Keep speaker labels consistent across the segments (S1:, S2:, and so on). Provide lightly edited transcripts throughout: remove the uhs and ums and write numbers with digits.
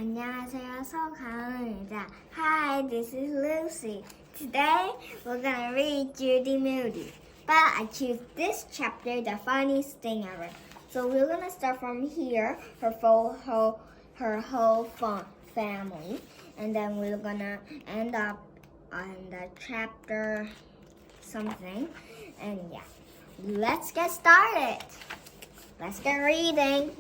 S1: 안녕하세요, 서가은입니다. Hi, this is Lucy. Today, we're gonna read Joody Moody. But I choose this chapter the funniest thing ever. So we're gonna start from here, her whole family, and then we're gonna end up on the chapter something. And yeah, let's get started. Let's get reading.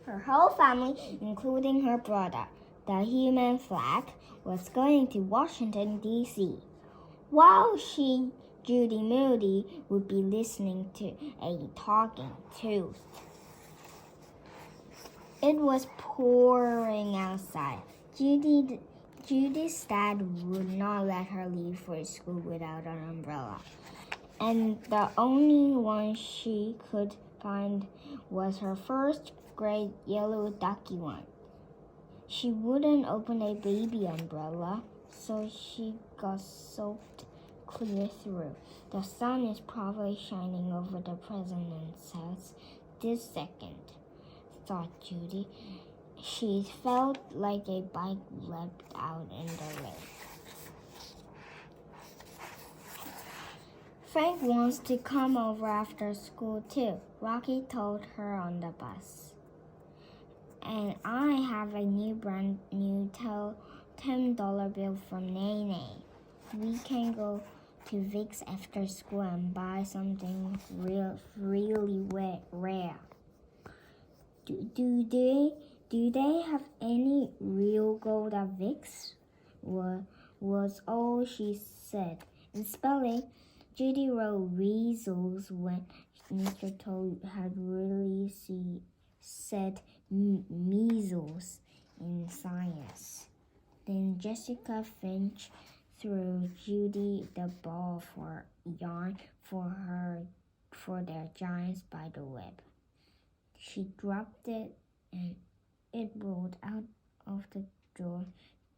S1: Her whole family, including her brother, the human flag, was going to Washington, D.C. While Joody Moody, would be listening to a talking to. It was pouring outside. Judy's dad would not let her leave for school without an umbrella, and the only one she could find was her first grade yellow ducky one. She wouldn't open a baby umbrella, so she got soaked clear through. The sun is probably shining over the president's house this second, thought Judy. She felt like a bike leapt out in the rain. Frank wants to come over after school too, Rocky told her on the bus. And I have a brand new $10 bill from Nene. We can go to Vic's after school and buy something really rare. Do they have any real gold at Vic's? Was all she said. In spelling, Judy wrote weasels when Mr. Toad had really said measles in science. Then Jessica Finch threw Judy the ball for yarn for their giant spider web. She dropped it and it rolled out of the door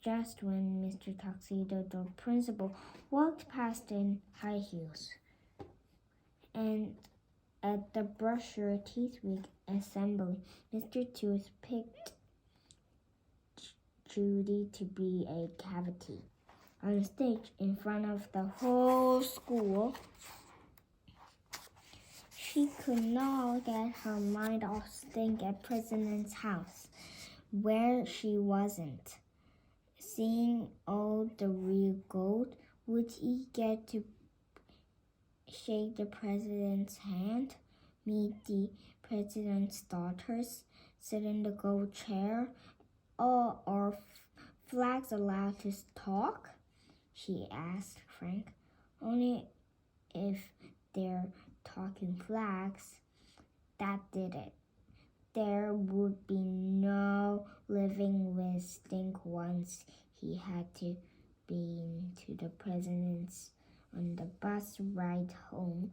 S1: just when Mr. Tuxedo, the principal, walked past in high heels. And at the Brush Your Teeth Week assembly, Mr. Tooth picked Judy to be a cavity. On the stage, in front of the whole school, she could not get her mind off staying at President's house, where she wasn't. Seeing all the real gold, would he get to shake the president's hand, meet the president's daughters, sit in the gold chair, or are flags allowed to talk? She asked Frank. Only if they're talking flags. That did it. There would be no living with Stink once he had to be to the president's on the bus ride home.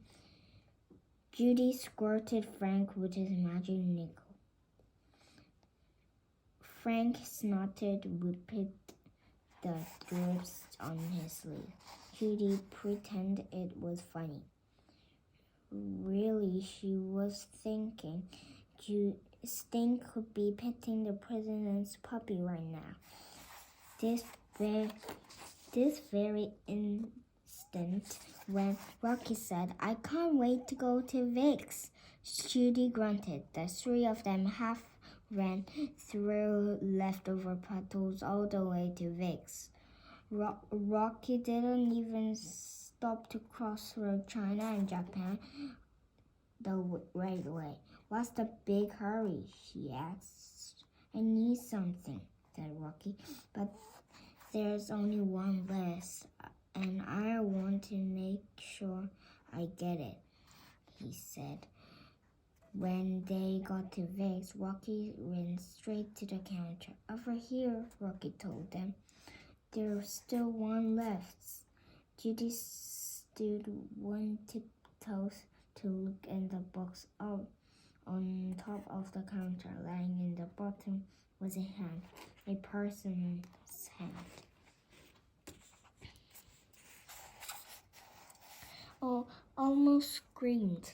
S1: Judy squirted Frank with his magic nickel. Frank snorted would put the drips on his sleeve. Judy pretended it was funny. Really, she was thinking Stink could be petting the president's puppy right now. This very instant, when Rocky said, "I can't wait to go to Vic's," Judy grunted. The three of them half ran through leftover puddles all the way to Vic's. Rocky didn't even stop to cross through China and Japan the right way. "What's the big hurry?" she asked. "I need something," said Rocky, "but there's only one list, and I want to make sure I get it," he said. When they got to Vic's, Rocky ran straight to the counter. "Over here," Rocky told them. "There's still one left." Judy stood on tiptoes to look in the box out on top of the counter. Lying in the bottom was a hand, a person's hand. Oh, almost screamed.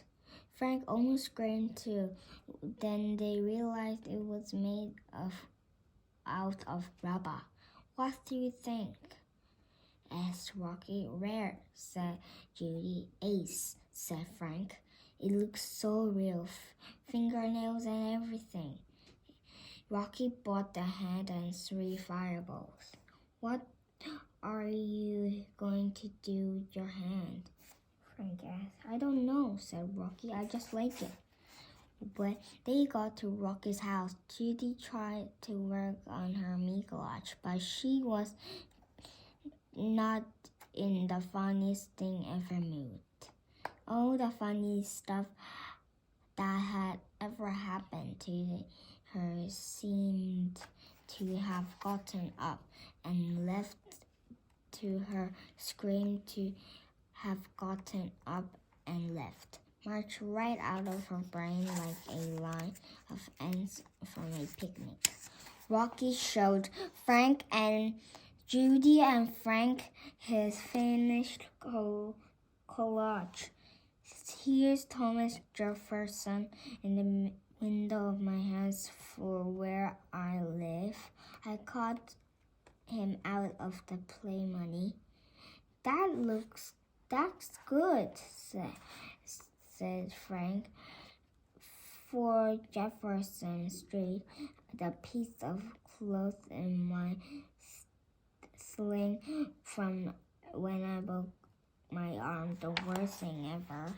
S1: Frank almost screamed too. Then they realized it was made out of rubber. What do you think? Asked Rocky. Rare, said Judy. Ace, said Frank. It looks so real, fingernails and everything. Rocky bought the hand and 3 fireballs. What are you going to do with your hand? Frank asked. I don't know, said Rocky. I just like it. When they got to Rocky's house, Judy tried to work on her Mikolaj, but she was not in the funniest thing ever mood. All the funny stuff that had ever happened to her seemed to have gotten up and left to her screamed to have gotten up and left, marched right out of her brain like a line of ants from a picnic. Rocky showed Frank and Judy and Frank his finished collage. Here's Thomas Jefferson in the window of my house for where I live. I caught him out of the play money. That's good, said Frank. For Jefferson Street, the piece of cloth in my sling from when I broke my arm, the worst thing ever.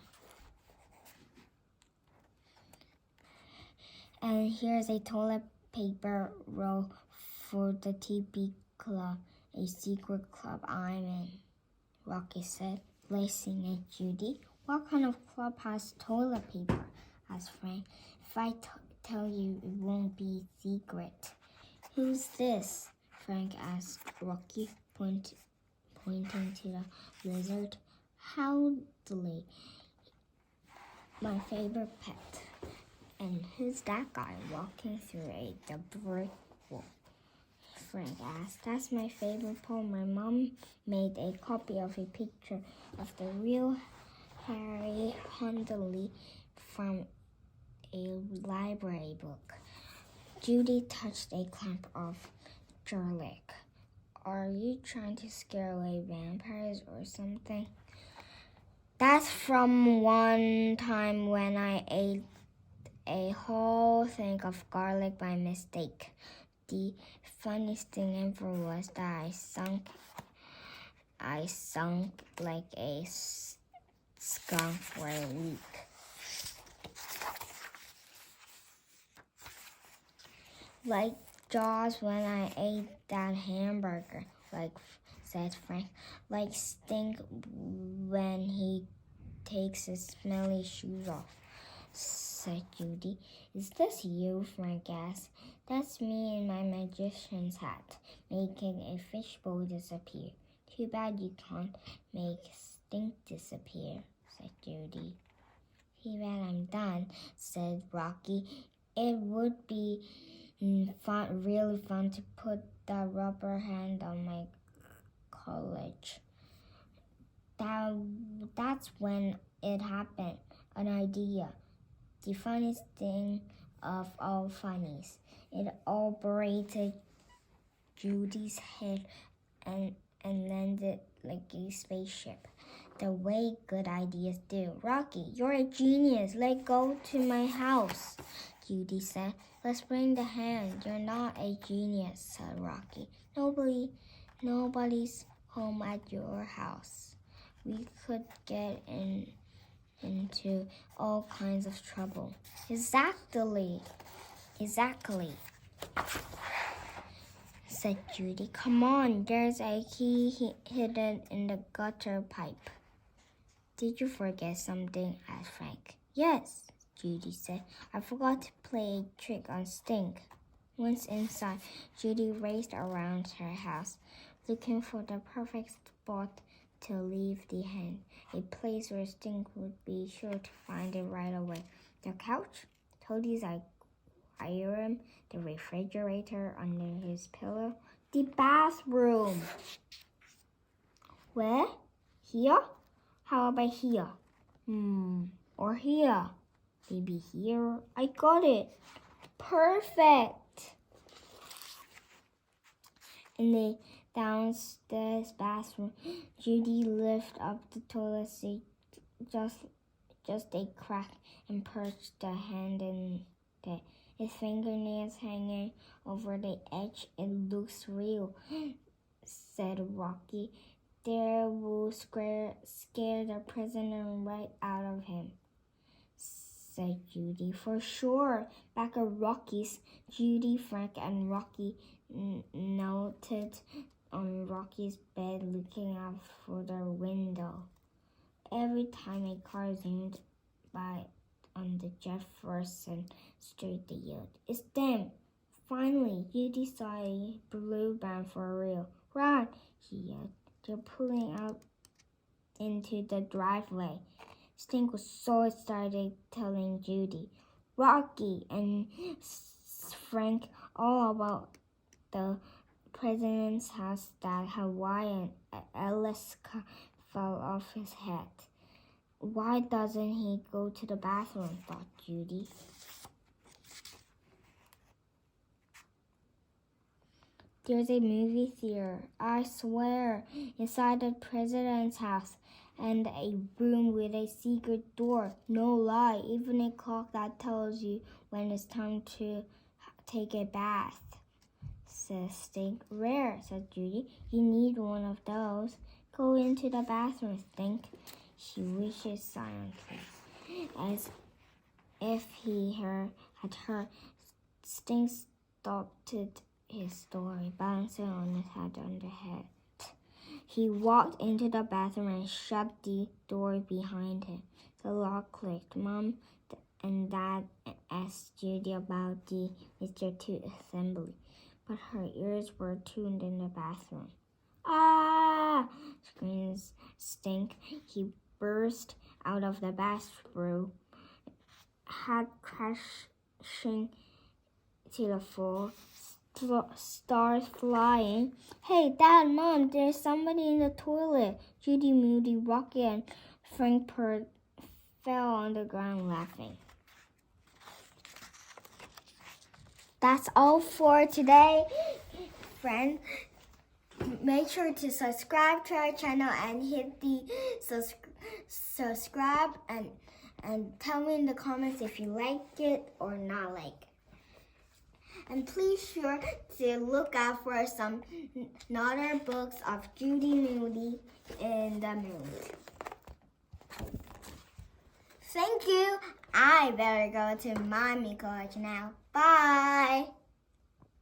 S1: And here's a toilet paper roll for the TP Club, a secret club I'm in, Rocky said, blazing at Judy. What kind of club has toilet paper? Asked Frank. If I tell you, it won't be secret. Who's this? Frank asked Rocky, pointing to the lizard. Howdly, my favorite pet. And who's that guy walking through the brick wall? Frank asked. That's my favorite poem. My mom made a copy of a picture of the real Harry Hundley from a library book. Judy touched a clump of garlic. Are you trying to scare away vampires or something? That's from one time when I ate a whole thing of garlic by mistake. The funniest thing ever was that I sunk like a skunk for a week. Like Jaws when I ate that hamburger, said Frank. Like Stink when he takes his smelly shoes off, said Judy. Is this you? Frank asked. That's me in my magician's hat, making a fishbowl disappear. Too bad you can't make Stink disappear, said Judy. Too bad I'm done, said Rocky. It would be really fun to put that rubber hand on my college. That's when it happened. An idea. The funniest thing of all funnies. It operated Judy's head and landed like a spaceship. The way good ideas do. Rocky, you're a genius. Let's go to my house, Judy said. Let's bring the hand. You're not a genius, said Rocky. Nobody's home at your house. We could get into all kinds of trouble. Exactly, said Judy. Come on, there's a key hidden in the gutter pipe. Did you forget something? Asked Frank. Yes, Judy said. I forgot to play a trick on Stink. Once inside, Judy raced around her house, looking for the perfect spot to leave the hand, a place where Stink would be sure to find it right away. The couch, Toadie's iron, the refrigerator under his pillow, the bathroom. Where? Here? How about here? Or here? Baby here. I got it. Perfect. In the downstairs bathroom, Judy lifted up the toilet seat just a crack and perched a hand in it. His fingernails hanging over the edge. It looks real, said Rocky. There will scare the prisoner right out of him, said Judy. For sure. Back at Rocky's, Judy, Frank, and Rocky noted on Rocky's bed looking out for the window. Every time a car zoomed by on the Jefferson Street, they yelled, "It's them!" Finally, Judy saw a blue van for real. "Run!" he yelled. They're pulling out into the driveway. Stink was so excited, telling Judy, Rocky, and Frank all about the president's house that Hawaiian Alaska fell off his head. Why doesn't he go to the bathroom? Thought Judy. There's a movie theater, I swear, inside the president's house, and a room with a secret door. No lie, even a clock that tells you when it's time to take a bath, says Stink. Rare, said Judy. You need one of those. Go into the bathroom, Stink. She wishes silently, as if he had heard. Stink stopped his story, balancing on his head under head. He walked into the bathroom and shut the door behind him. The lock clicked. Mom and Dad asked Judy about the Mr. Tooth assembly, but her ears were tuned in the bathroom. Ah! Screams Stink. He burst out of the bathroom, head crashing to the floor, stars flying. Hey, Dad, Mom, there's somebody in the toilet. Judy, Moody, Rocky, and Frank fell on the ground laughing. That's all for today, friends. Make sure to subscribe to our channel and hit the subscribe and tell me in the comments if you like it or not like it. And please sure to look out for some another books of Judy Moody in the mood. Thank you. I better go to Mommy College now. Bye.